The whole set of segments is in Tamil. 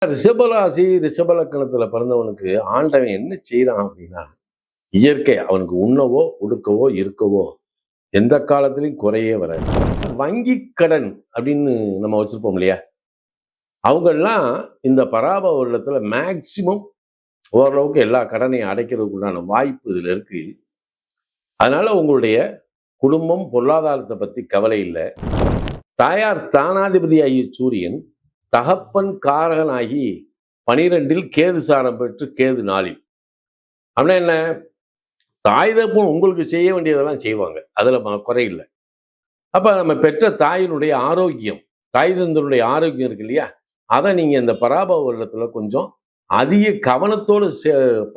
ரிஷபராசி ரிஷபலக்கணத்துல பிறந்தவனுக்கு ஆண்டவன் என்ன செய்யறான் அப்படின்னா, இயற்கை அவனுக்கு உண்ணவோ உடுக்கவோ இருக்கவோ எந்த காலத்திலையும் குறையே வராது. வங்கி கடன் அப்படின்னு நம்ம வச்சிருப்போம் இல்லையா, அவங்கெல்லாம் இந்த பராபவ வருடத்துல மேக்சிமம் ஓரளவுக்கு எல்லா கடனையும் அடைக்கிறதுக்குண்டான வாய்ப்பு இதுல இருக்கு. அதனால உங்களுடைய குடும்பம் பொருளாதாரத்தை பத்தி கவலை இல்லை. தாயார் ஸ்தானாதிபதி ஆகிய சூரியன் தகப்பன் காரகனாகி 12 கேது சாரம் பெற்று கேது 4. அப்படின்னா என்ன, தாய் தகப்பன் உங்களுக்கு செய்ய வேண்டியதெல்லாம் செய்வாங்க, அதுல குறையில்லை. அப்ப நம்ம பெற்ற தாயினுடைய ஆரோக்கியம், தாய் தந்தனுடைய ஆரோக்கியம் இருக்கு இல்லையா, அதை நீங்க இந்த பராபவ வருடத்துல கொஞ்சம் அதிக கவனத்தோடு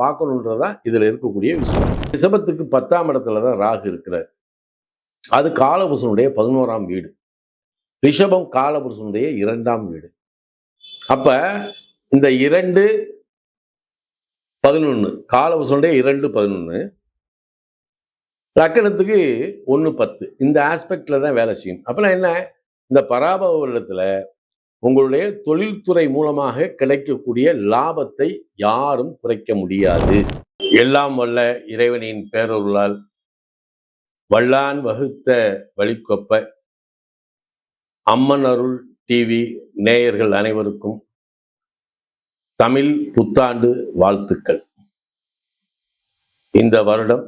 பார்க்கணுன்றதான் இதுல இருக்கக்கூடிய விஷயம். ரிஷபத்துக்கு 10ஆம் இடத்துலதான் ராகு இருக்கிறார். அது காலபுருஷனுடைய 11ஆம் வீடு. ரிஷபம் காலபுருஷனுடைய 2ஆம் வீடு. அப்ப இந்த 2-11 காலபுருஷனுடைய 2-11 லக்கணத்துக்கு 1-10 இந்த ஆஸ்பெக்ட்ல தான் வேலை செய்யும். அப்பெல்லாம் என்ன, இந்த பராபவ வருடத்துல உங்களுடைய தொழில்துறை மூலமாக கிடைக்கக்கூடிய லாபத்தை யாரும் குறைக்க முடியாது. எல்லாம் வல்ல இறைவனின் பேரருளால் வல்லான் வகுத்த வழிகொப்ப அம்மன் அருள் டிவி நேயர்கள் அனைவருக்கும் தமிழ் புத்தாண்டு வாழ்த்துக்கள். இந்த வருடம்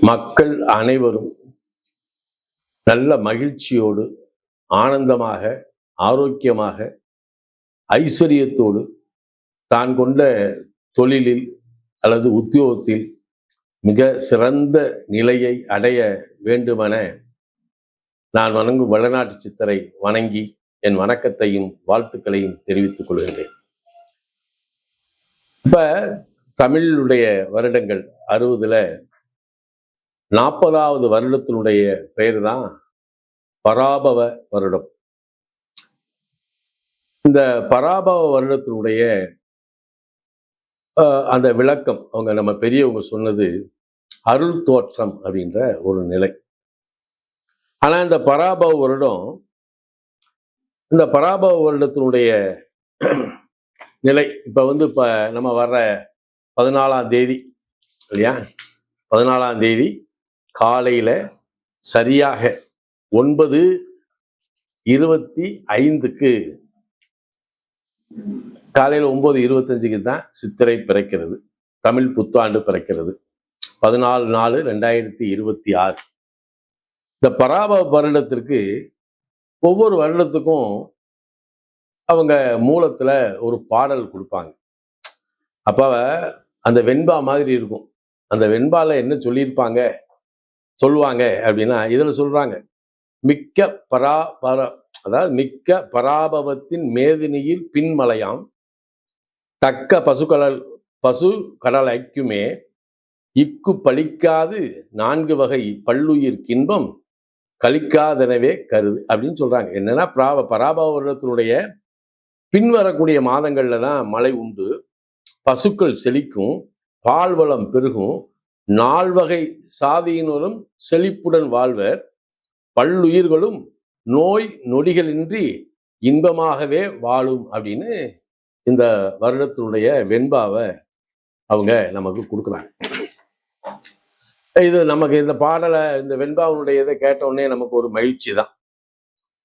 மக்கள் அனைவரும் நல்ல மகிழ்ச்சியோடு, ஆனந்தமாக, ஆரோக்கியமாக, ஐஸ்வர்யத்தோடு தான் கொண்ட தொழிலில் அல்லது உத்தியோகத்தில் மிக சிறந்த நிலையை அடைய வேண்டுமென நான் வணங்கும் வடநாட்டு சித்தரை வணங்கி என் வணக்கத்தையும் வாழ்த்துக்களையும் தெரிவித்துக் கொள்கின்றேன். இப்ப தமிழுடைய வருடங்கள் 60ல் 40வது வருடத்தினுடைய பெயர் தான் பராபவ வருடம். இந்த பராபவ வருடத்தினுடைய அந்த விளக்கம் அவங்க நம்ம பெரியவங்க சொன்னது அருள் தோற்றம் அப்படின்ற ஒரு நிலை. ஆனா இந்த பராபவ வருடம், இந்த பராபவ வருடத்தினுடைய நிலை இப்ப இப்ப நம்ம வர்ற 14ஆம் தேதி இல்லையா, 14ஆம் தேதி காலையில சரியாக 9:25 காலையில் 9:25 தான் சித்திரை பிறக்கிறது, தமிழ் புத்தாண்டு பிறக்கிறது. 14/4/2026. இந்த பராபவ வருடத்திற்கு ஒவ்வொரு வருடத்துக்கும் அவங்க மூலத்துல ஒரு பாடல் கொடுப்பாங்க. அப்ப அந்த வெண்பா மாதிரி இருக்கும். அந்த வெண்பால என்ன சொல்லுவாங்க அப்படின்னா, இதுல சொல்றாங்க, மிக்க பராபவத்தின் மேதினியில் பின்மலையாம் தக்க பசு கடல் ஐக்குமே இக்கு பழிக்காது 4 வகை பல்லுயிர் கின்பம் கழிக்காதனவே கருது அப்படின்னு சொல்றாங்க. என்னன்னா, பராபவ வருடத்தினுடைய பின்வரக்கூடிய மாதங்கள்ல தான் மழை உண்டு, பசுக்கள் செழிக்கும், பால்வளம் பெருகும், 4 வகை சாதியினரும் செழிப்புடன் வாழ்வர், பல்லுயிர்களும் நோய் நொடிகளின்றி இன்பமாகவே வாழும் அப்படின்னு இந்த வருடத்தினுடைய வெண்பாவை அவங்க நமக்கு கொடுக்குறாங்க. இது நமக்கு இந்த பாடலை, இந்த வெண்பாவுடைய இதை கேட்ட உடனே நமக்கு ஒரு மகிழ்ச்சி தான்.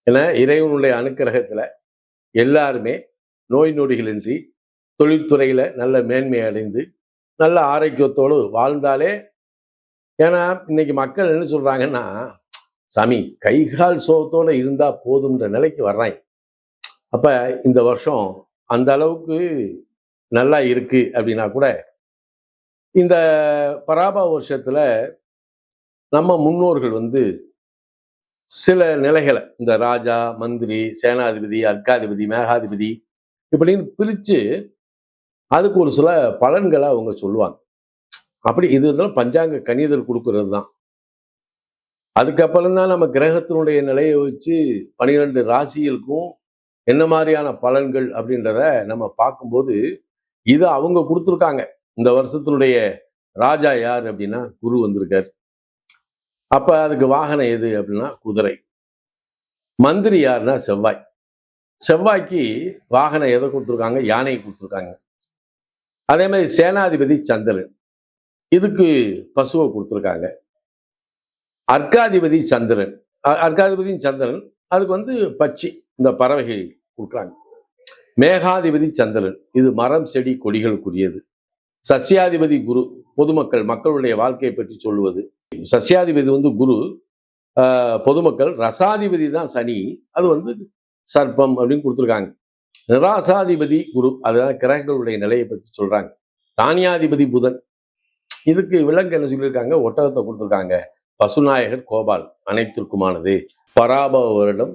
ஏன்னா இறைவனுடைய அனுக்கிரகத்துல எல்லாருமே நோய் நொடிகளின்றி தொழில்துறையில நல்ல மேன்மை அடைந்து நல்ல ஆரோக்கியத்தோடு வாழ்ந்தாலே. ஏன்னா இன்னைக்கு மக்கள் என்ன சொல்றாங்கன்னா, சாமி கைகால் சோகத்தோட இருந்தா போதும்ன்ற நிலைக்கு வர்றாங்க. அப்ப இந்த வருஷம் அந்த அளவுக்கு நல்லா இருக்கு அப்படின்னா கூட, இந்த பராபவ வருஷத்துல நம்ம முன்னோர்கள் சில நிலைகளை, இந்த ராஜா, மந்திரி, சேனாதிபதி, அர்க்காதிபதி, மேகாதிபதி இப்படின்னு பிரிச்சு அதுக்கு ஒரு சில பலன்களை அவங்க சொல்லுவாங்க. அப்படி இது இருந்தாலும் பஞ்சாங்க கணிதல் கொடுக்கறது தான். அதுக்கப்புறம் தான் நம்ம கிரகத்தினுடைய நிலையை வச்சு 12 ராசிகளுக்கும் என்ன மாதிரியான பலன்கள் அப்படின்றத நம்ம பார்க்கும்போது, இதை அவங்க கொடுத்துருக்காங்க. இந்த வருஷத்தினுடைய ராஜா யார் அப்படின்னா குரு வந்திருக்கார். அப்ப அதுக்கு வாகனம் எது அப்படின்னா குதிரை. மந்திரி யாருன்னா செவ்வாய். செவ்வாய்க்கு வாகனம் எதை கொடுத்துருக்காங்க? யானை கொடுத்துருக்காங்க. அதே மாதிரி சேனாதிபதி சந்திரன், இதுக்கு பசுவை கொடுத்துருக்காங்க. அர்க்காதிபதி சந்திரன், அர்க்காதிபதி சந்திரன், அதுக்கு வந்து பட்சி, இந்த பறவைகள் கொடுக்குறாங்க. மேகாதிபதி சந்திரன், இது மரம் செடி கொடிகளுக்குரியது. சசியாதிபதி குரு, பொதுமக்கள், மக்களுடைய வாழ்க்கையை பற்றி சொல்லுவது. சசியாதிபதி வந்து குரு, பொதுமக்கள். ரசாதிபதி தான் சனி, அது வந்து சர்ப்பம் அப்படின்னு கொடுத்துருக்காங்க. நிராசாதிபதி குரு, அதுதான் கிரகங்களுடைய நிலையை பற்றி சொல்றாங்க. தானியாதிபதி புதன், இதுக்கு விலங்கு என்ன சொல்லியிருக்காங்க? ஒட்டகத்தை கொடுத்துருக்காங்க. பசுநாயகர் கோபால், அனைத்திற்குமானது. பராபவ வருடம்,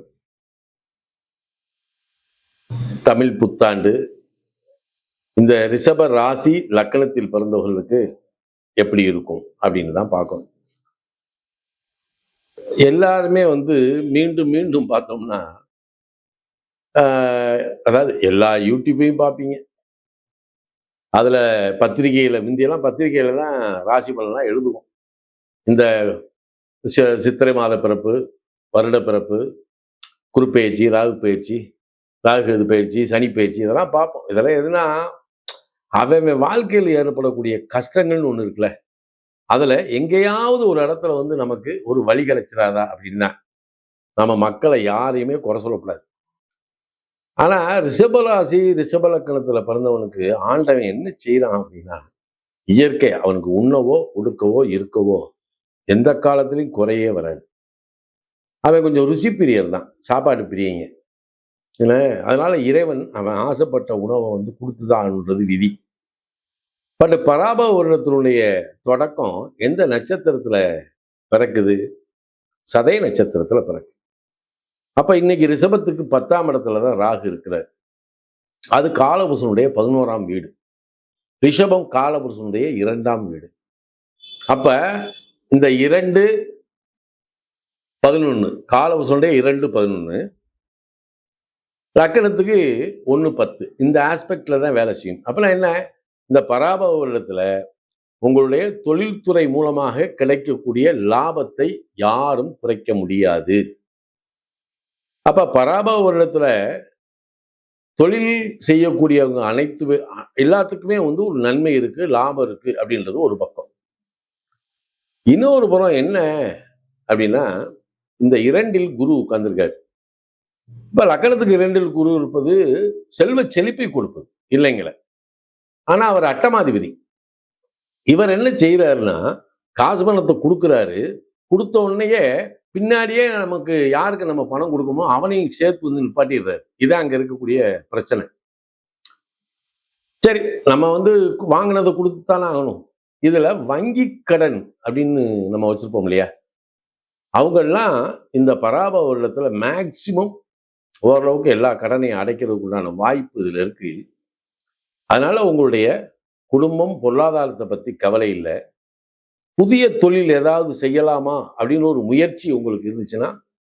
தமிழ் புத்தாண்டு. இந்த ரிஷப ராசி லக்கணத்தில் பிறந்தவர்களுக்கு எப்படி இருக்கும் அப்படின்னு தான் பார்க்கணும். எல்லாருமே வந்து மீண்டும் மீண்டும் பார்த்தோம்னா, அதாவது எல்லா யூடியூப்பையும் பார்ப்பீங்க. அதுல பத்திரிகையில, முந்தியெல்லாம் பத்திரிகையில தான் ராசி பலன்லாம் எழுதுவோம். இந்த சித்திரை மாத பிறப்பு, வருட பிறப்பு, குருப்பெயர்ச்சி, ராகு பயிற்சி, ராகு பயிற்சி, சனி பயிற்சி, இதெல்லாம் பார்ப்போம். இதெல்லாம் எதுனா அவன் வாழ்க்கையில் ஏற்படக்கூடிய கஷ்டங்கள்னு ஒண்ணு இருக்குல்ல, அதுல எங்கேயாவது ஒரு இடத்துல வந்து நமக்கு ஒரு வழி கிடைச்சிடாதா அப்படின்னா, நம்ம மக்களை யாரையுமே குறை சொல்லக்கூடாது. ஆனா ரிஷபராசி, ரிஷப லக்கணத்துல பிறந்தவனுக்கு ஆண்டவன் என்ன செய்யறான் அப்படின்னா, இயற்கை அவனுக்கு உண்ணவோ உடுக்கவோ இருக்கவோ எந்த காலத்திலையும் குறையே வராது. அவன் கொஞ்சம் ருசி பிரியர் தான், சாப்பாடு பிரியங்க. அதனால இறைவன் அவன் ஆசைப்பட்ட உணவை வந்து கொடுத்துதான்ன்றது விதி. பட் பராபவ வருடத்தினுடைய தொடக்கம் எந்த நட்சத்திரத்துல பிறக்குது? சதய நட்சத்திரத்துல பிறக்கு. அப்ப இன்னைக்கு ரிஷபத்துக்கு 10ஆம் இடத்துலதான் ராகு இருக்கிறார். அது காலபுருஷனுடைய 11ஆம் வீடு. ரிஷபம் காலபுருஷனுடைய 2ஆம் வீடு. அப்ப இந்த 2, 11, காலபுருஷனுடைய 2, 11, லக்கணத்துக்கு 1, 10, இந்த ஆஸ்பெக்ட்ல தான் வேலை செய்யும். அப்பனா என்ன? இந்த பராபவ வருடத்துல உங்களுடைய தொழில்துறை மூலமாக கிடைக்கக்கூடிய லாபத்தை யாரும் குறைக்க முடியாது. அப்ப பராபவ வருடத்துல தொழில் செய்யக்கூடியவங்க அனைத்து எல்லாத்துக்குமே வந்து ஒரு நன்மை இருக்கு, லாபம் இருக்கு அப்படின்றது ஒரு பக்கம். இன்னொரு புறம் என்ன அப்படின்னா, இந்த 2ல் குரு உட்கார்ந்திருக்காரு. இப்ப லக்கணத்துக்கு 2ல் குரு இருப்பது செல்வ செழிப்பை கொடுப்பது இல்லைங்கள. ஆனா அவர் அட்டமாதிபதி. இவர் என்ன செய்யறாருன்னா, காசு பணத்தை கொடுக்குறாரு. கொடுத்த உடனேயே பின்னாடியே நமக்கு யாருக்கு நம்ம பணம் கொடுக்கணுமோ அவனையும் சேர்த்து வந்து நிப்பாட்டிடுறாரு. இதான் அங்க இருக்கக்கூடிய பிரச்சனை. சரி, நம்ம வந்து வாங்கினதை கொடுத்துத்தானே ஆகணும். இதுல வங்கி கடன் அப்படின்னு நம்ம வச்சிருப்போம் இல்லையா, அவங்கெல்லாம் இந்த பராபவ வருடத்துல மேக்சிமம் ஓரளவுக்கு எல்லா கடனையும் அடைக்கிறதுக்குண்டான வாய்ப்பு இதுல இருக்கு. அதனால உங்களுடைய குடும்பம், பொருளாதாரத்தை பத்தி கவலை இல்லை. புதிய தொழில் ஏதாவது செய்யலாமா அப்படின்னு ஒரு முயற்சி உங்களுக்கு இருந்துச்சுன்னா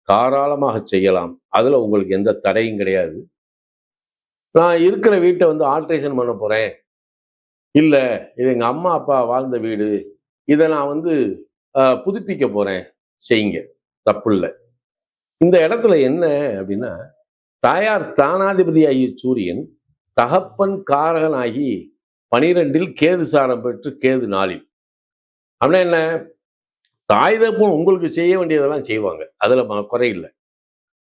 தாராளமாக செய்யலாம். அதுல உங்களுக்கு எந்த தடையும் கிடையாது. நான் இருக்கிற வீட்டை வந்து ஆல்ட்ரேஷன் பண்ண போறேன், இல்ல இது எங்க அம்மா அப்பா வாழ்ந்த வீடு, இதை நான் வந்து புதுப்பிக்க போறேன், செய்யுங்க, தப்பு இல்லை. இந்த இடத்துல என்ன அப்படின்னா, தாயார் ஸ்தானாதிபதி ஆகிய சூரியன் தகப்பன் காரகனாகி 12ல் கேது சாரம் பெற்று கேது 4ல். அப்படின்னா என்ன? தாய் தகப்பன் உங்களுக்கு செய்ய வேண்டியதெல்லாம் செய்வாங்க, அதுல குறையில்லை.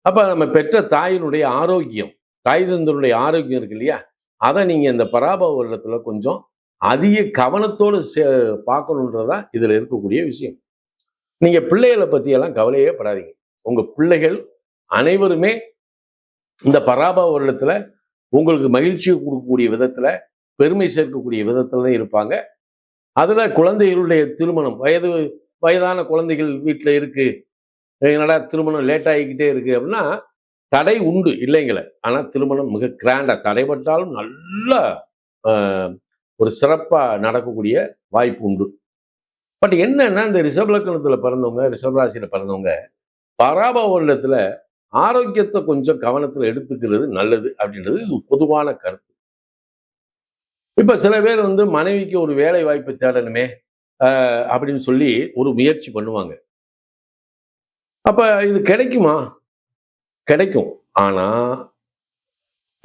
அப்ப நம்ம பெற்ற தாயினுடைய ஆரோக்கியம், தாய் தந்தனுடைய ஆரோக்கியம் இருக்கு இல்லையா, அதை நீங்க இந்த பராபவ வருடத்துல கொஞ்சம் அதிக கவனத்தோடு பார்க்கணுன்றதான் இதுல இருக்கக்கூடிய விஷயம். நீங்க பிள்ளைகளை பத்தியெல்லாம் கவலையே படாதீங்க. உங்க பிள்ளைகள் அனைவருமே இந்த பராபவ வருடத்துல உங்களுக்கு மகிழ்ச்சியை கொடுக்கக்கூடிய விதத்துல, பெருமை சேர்க்கக்கூடிய விதத்துல தான் இருப்பாங்க. அதுல குழந்தைகளுடைய திருமணம், வயதான குழந்தைகள் வீட்டுல இருக்கு, என்னடா திருமணம் லேட் ஆகிக்கிட்டே இருக்கு அப்படின்னா தடை உண்டு இல்லைங்கள. ஆனா திருமணம் மிக கிராண்டா, தடைப்பட்டாலும் நல்ல ஒரு சிறப்பா நடக்கக்கூடிய வாய்ப்பு உண்டு. பட் என்னன்னா, இந்த ரிஷப லக்கணத்துல பிறந்தவங்க, ரிஷபராசியில பிறந்தவங்க பராபவ வருடத்துல ஆரோக்கியத்தை கொஞ்சம் கவனத்துல எடுத்துக்கிறது நல்லது அப்படின்றது இது பொதுவான கருத்து. இப்ப சில பேர் வந்து மனைவிக்கு ஒரு வேலை வாய்ப்பு தேடணுமே அப்படின்னு சொல்லி ஒரு முயற்சி பண்ணுவாங்க. அப்ப இது கிடைக்குமா? கிடைக்கும். ஆனா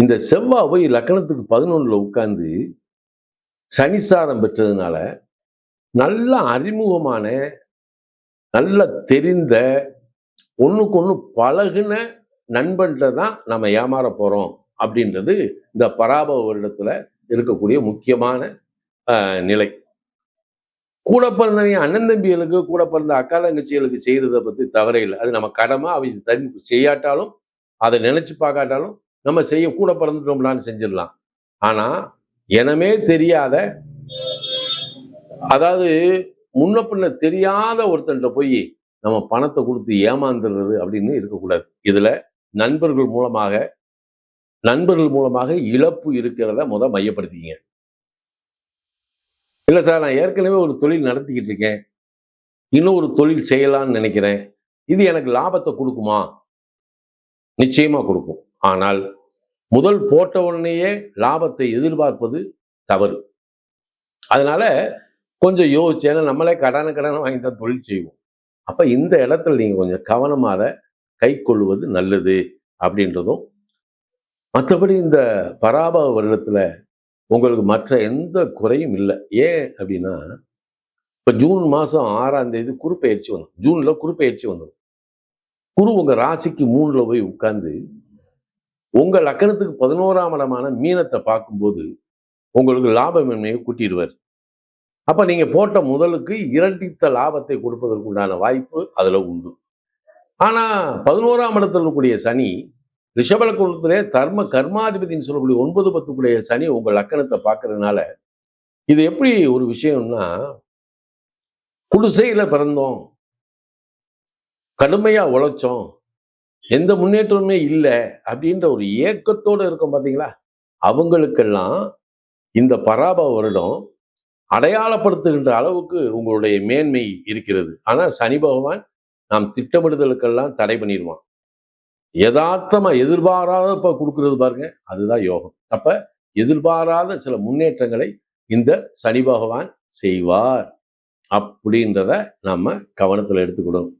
இந்த செவ்வாய் போய் லக்னத்துக்கு 11ல உட்கார்ந்து சனிசாரம் பெற்றதுனால நல்ல அறிமுகமான, நல்ல தெரிந்த, ஒண்ணுக்கு ஒண்ணு பழகுன நண்பன்கிட்ட தான் நம்ம ஏமாற போறோம் அப்படின்றது இந்த பராபவ வருடத்துல இருக்கக்கூடிய முக்கியமான நிலை. கூட பிறந்தவங்க அண்ணன் தம்பிகளுக்கு, கூட பிறந்த அக்கா தங்கச்சிகளுக்கு செய்யறதை பத்தி தவறே இல்லை. அது நம்ம கடமை. அவங்க செய்யாட்டாலும், அதை நினைச்சு பார்க்காட்டாலும் நம்ம செய்ய கூட பிறந்துட்டோம்லான்னு செஞ்சிடலாம். ஆனா எனமே தெரியாத, அதாவது முன்ன பின்ன தெரியாத ஒருத்தன்ட்ட போய் நம்ம பணத்தை கொடுத்து ஏமாந்துடுறது அப்படின்னு இருக்கக்கூடாது. இதுல நண்பர்கள் மூலமாக இழப்பு இருக்கிறத மையப்படுத்திக்கிங்க. இல்லை சார், நான் ஏற்கனவே ஒரு தொழில் நடத்திக்கிட்டு இருக்கேன், இன்னும் ஒரு தொழில் செய்யலாம்னு நினைக்கிறேன், இது எனக்கு லாபத்தை கொடுக்குமா? நிச்சயமா கொடுக்கும். ஆனால் முதல் போட்ட உடனேயே லாபத்தை எதிர்பார்ப்பது தவறு. அதனால கொஞ்சம் யோசிச்சு, ஏன்னா நம்மளே கடனை வாங்கி தான் தொழில் செய்வோம். அப்ப இந்த இடத்துல நீங்க கொஞ்சம் கவனமாக கை கொள்வது நல்லது அப்படின்றதும். மற்றபடி இந்த பராபவ வருடத்துல உங்களுக்கு மற்ற எந்த குறையும் இல்லை. ஏன் அப்படின்னா, இப்ப ஜூன் மாசம் 6ஆம் தேதி குருப்பெயர்ச்சி வந்தோம். ஜூன்ல குருப்பெயர்ச்சி வந்தோம். குரு உங்க ராசிக்கு 3ல போய் உட்கார்ந்து உங்க லக்கணத்துக்கு 11ஆம் இடமான மீனத்தை பார்க்கும்போது உங்களுக்கு லாபமின்மையை கூட்டிடுவார். அப்ப நீங்க போட்ட முதலுக்கு இரட்டித்த லாபத்தை கொடுப்பதற்குண்டான வாய்ப்பு அதுல உண்டு. ஆனா 11ஆம் இடத்துல இருக்கக்கூடிய சனி ரிஷபலக்கணத்திலே தர்ம கர்மாதிபதினு சொல்லக்கூடிய 9, 10 சனி உங்க லக்கணத்தை பார்க்கறதுனால இது எப்படி ஒரு விஷயம்னா, குடிசையில பிறந்தோம், கடுமையா உழைச்சோம், எந்த முன்னேற்றமே இல்லை அப்படின்ற ஒரு ஏக்கத்தோடு இருக்கும் பார்த்தீங்களா, அவங்களுக்கெல்லாம் இந்த பராபவ வருடம் அடையாளப்படுத்துகின்ற அளவுக்கு உங்களுடைய மேன்மை இருக்கிறது. ஆனா சனி பகவான் நாம் திட்டமிடுதலுக்கெல்லாம் தடை பண்ணிடுவான். யதார்த்தமா எதிர்பாராத கொடுக்கறது பாருங்க, அதுதான் யோகம். அப்ப எதிர்பாராத சில முன்னேற்றங்களை இந்த சனி பகவான் செய்வார் அப்படின்றத நம்ம கவனத்துல எடுத்துக்கிடணும்.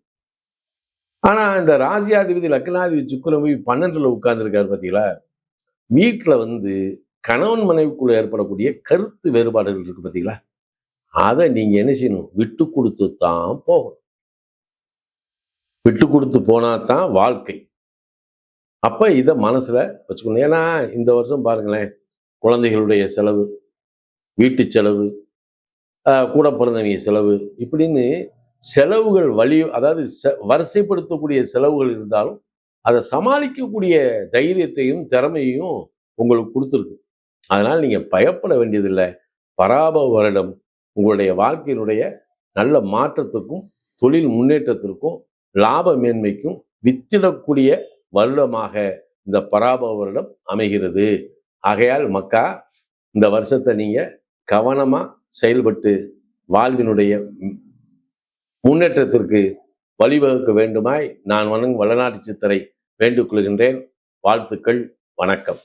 ஆனா இந்த ராசியாதிபதி லக்னாதிபதி சுக்கிரன் போய் 12ல உட்கார்ந்துருக்காரு பார்த்தீங்களா, வீட்டுல கணவன் மனைவிக்குள்ள ஏற்படக்கூடிய கருத்து வேறுபாடுகள் இருக்கு பார்த்தீங்களா, அதை நீங்க என்ன செய்யணும், விட்டு கொடுத்து தான் போகணும். விட்டு கொடுத்து போனா தான் வாழ்க்கை. அப்ப இதை மனசுல வச்சுக்கணும். ஏன்னா இந்த வருஷம் பாருங்களேன், குழந்தைகளுடைய செலவு, வீட்டு செலவு, கூட பிறந்தவங்க செலவு, இப்படின்னு செலவுகள் அதாவது வரிசைப்படுத்தக்கூடிய செலவுகள் இருந்தாலும் அதை சமாளிக்கக்கூடிய தைரியத்தையும் திறமையையும் உங்களுக்கு கொடுத்துருக்கு. அதனால நீங்க பயப்பட வேண்டியதில்லை. பராபவ வருடம் உங்களுடைய வாழ்க்கையினுடைய நல்ல மாற்றத்துக்கும் தொழில் முன்னேற்றத்திற்கும் லாப மேன்மைக்கும் வித்திடக்கூடிய வருடமாக இந்த பராபவ வருடம் அமைகிறது. ஆகையால் மக்கா, இந்த வருஷத்தை நீங்க கவனமா செயல்பட்டு வாழ்வினுடைய முன்னேற்றத்திற்கு வழிவகுக்க வேண்டுமாய் நான் வளநாட்டு சித்தரை வேண்டிக் கொள்கின்றேன். வாழ்த்துக்கள். வணக்கம்.